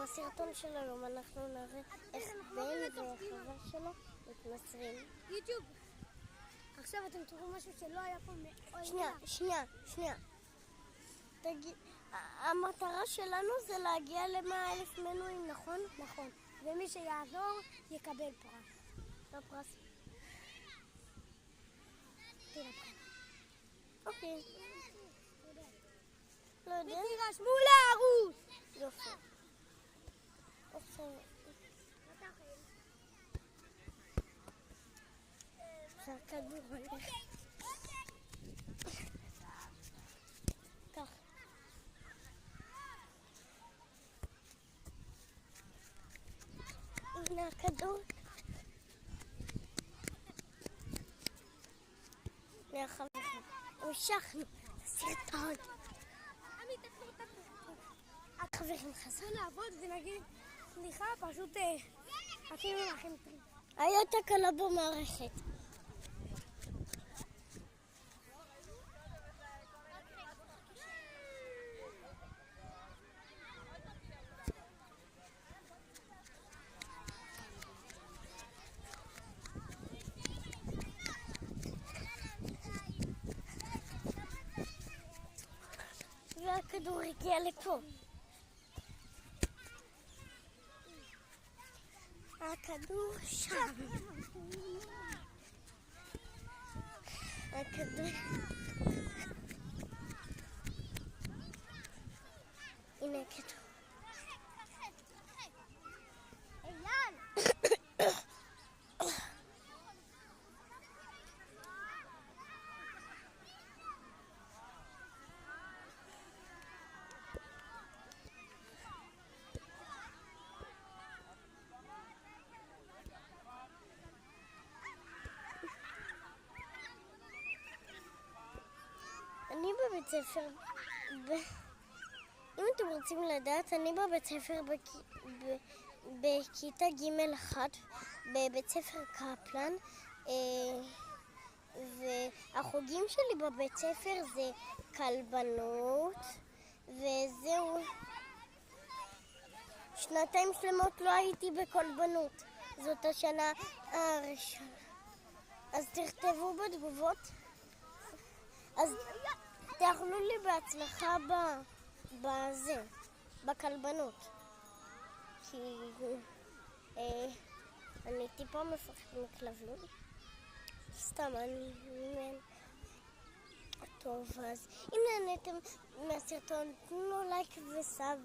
בסרטון של היום אנחנו נראה איך בן וחבר שלו מתמסרים. יוטיוב. עכשיו אתם תראו משהו שלא היה פה מאוד. שנייה. המטרה שלנו זה להגיע ל100,000 מנויים, נכון? נכון. ומי שיעזור יקבל פרס. לא פרס. תראה פרס. אוקיי. לא יודע. ותירשמו לערוץ! יופי. שהכדור הולך. כך. הנה הכדור. המשכנו לסרטון. חברים, חסר לעבוד ונגיד סליחה, פשוט עשינו לכם טריק. היה תקלה במערכת. והכדור הגיע לפה. הכדור שם. הכדור. הנה הכדור. אייל! אני בבית ספר, אם אתם רוצים לדעת, אני בבית ספר בכיתה ג'1 בבית ספר קפלן, והחוגים שלי בבית ספר זה כלבנות, וזהו. 2 שלמות לא הייתי בכלבנות, זאת השנה הראשונה. אז תכתבו בתגובות. אז תאכלו לי בהצלחה בכלבנות, כי אני טיפה מפחד מכלבים, סתם אני טוב. אז אם נהניתם מהסרטון תנו לייק וסאב